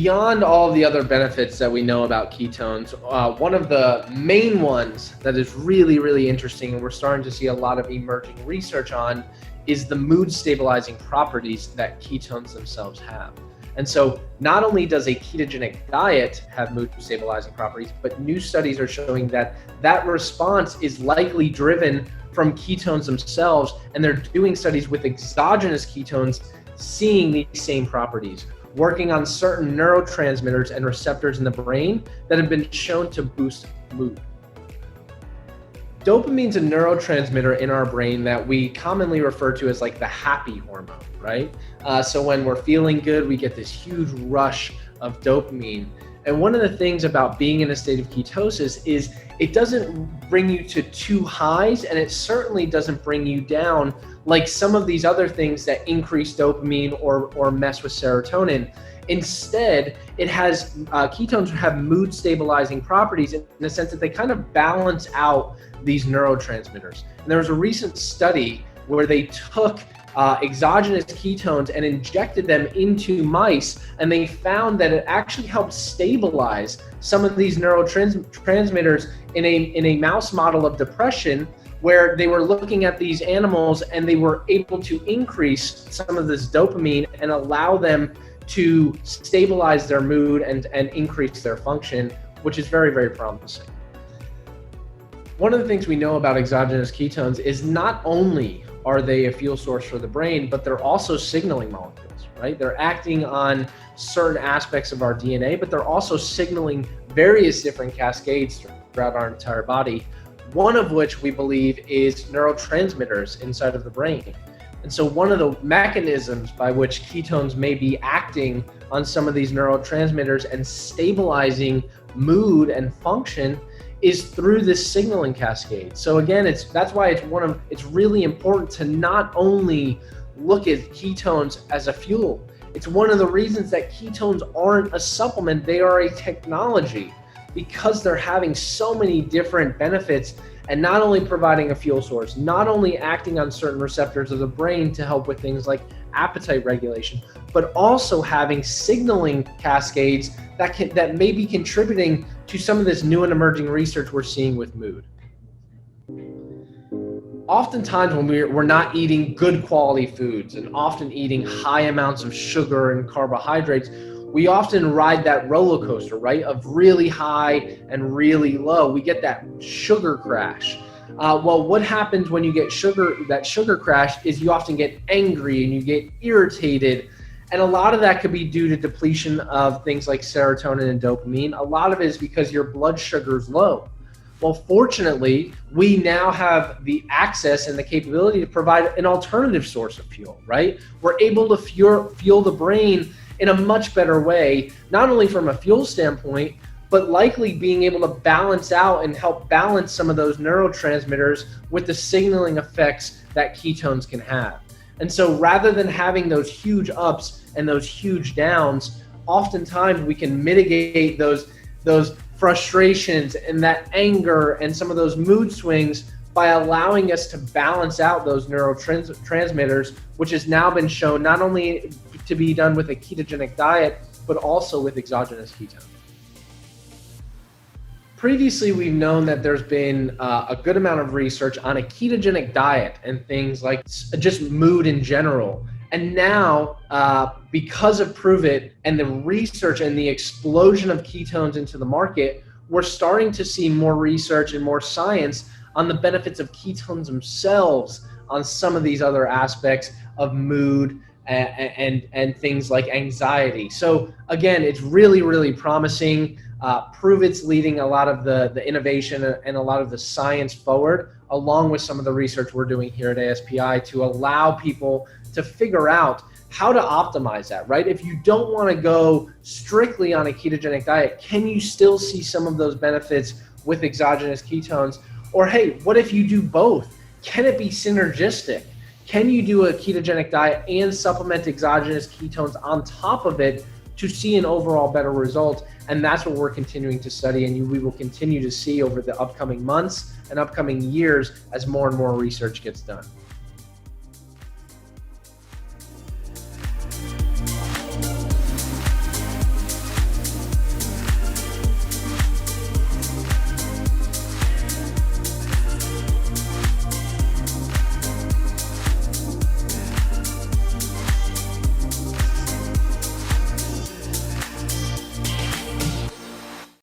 beyond all the other benefits that we know about ketones, one of the main ones that is really, really interesting, and we're starting to see a lot of emerging research on, is the mood stabilizing properties that ketones themselves have. And so not only does a ketogenic diet have mood stabilizing properties, but new studies are showing that that response is likely driven from ketones themselves, and they're doing studies with exogenous ketones seeing these same properties, working on certain neurotransmitters and receptors in the brain that have been shown to boost mood. Dopamine's a neurotransmitter in our brain that we commonly refer to as like the happy hormone, right? So when we're feeling good, we get this huge rush of dopamine. And one of the things about being in a state of ketosis is it doesn't bring you to two highs, and it certainly doesn't bring you down like some of these other things that increase dopamine or mess with serotonin. Instead, it has ketones have mood stabilizing properties in the sense that they kind of balance out these neurotransmitters. And there was a recent study where they took exogenous ketones and injected them into mice, and they found that it actually helped stabilize some of these neurotransmitters in a mouse model of depression, where they were looking at these animals and they were able to increase some of this dopamine and allow them to stabilize their mood and increase their function, which is very, very promising. One of the things we know about exogenous ketones is not only are they a fuel source for the brain, but they're also signaling molecules, right? They're acting on certain aspects of our DNA, but they're also signaling various different cascades throughout our entire body, one of which we believe is neurotransmitters inside of the brain. And so one of the mechanisms by which ketones may be acting on some of these neurotransmitters and stabilizing mood and function is through this signaling cascade. So again, that's why it's really important to not only look at ketones as a fuel. It's one of the reasons that ketones aren't a supplement, they are a technology, because they're having so many different benefits, and not only providing a fuel source, not only acting on certain receptors of the brain to help with things like appetite regulation, but also having signaling cascades that may be contributing to some of this new and emerging research we're seeing with mood. Oftentimes when we're not eating good quality foods and often eating high amounts of sugar and carbohydrates, we often ride that roller coaster, right, of really high and really low. We get that sugar crash. Well, what happens when you get that sugar crash is you often get angry and you get irritated. And a lot of that could be due to depletion of things like serotonin and dopamine. A lot of it is because your blood sugar is low. Well, fortunately, we now have the access and the capability to provide an alternative source of fuel, right? We're able to fuel the brain in a much better way, not only from a fuel standpoint, but likely being able to balance out and help balance some of those neurotransmitters with the signaling effects that ketones can have. And so rather than having those huge ups and those huge downs, oftentimes we can mitigate those frustrations and that anger and some of those mood swings by allowing us to balance out those neurotransmitters, which has now been shown not only to be done with a ketogenic diet, but also with exogenous ketones. Previously, we've known that there's been a good amount of research on a ketogenic diet and things like just mood in general. And now, because of Prove It and the research and the explosion of ketones into the market, we're starting to see more research and more science on the benefits of ketones themselves on some of these other aspects of mood and things like anxiety. So again, it's really, really promising. Prove It's leading a lot of the innovation and a lot of the science forward, along with some of the research we're doing here at ASPI to allow people to figure out how to optimize that, right? If you don't want to go strictly on a ketogenic diet, can you still see some of those benefits with exogenous ketones? Or hey, what if you do both? Can it be synergistic? Can you do a ketogenic diet and supplement exogenous ketones on top of it to see an overall better result? And that's what we're continuing to study, and we will continue to see over the upcoming months and upcoming years as more and more research gets done.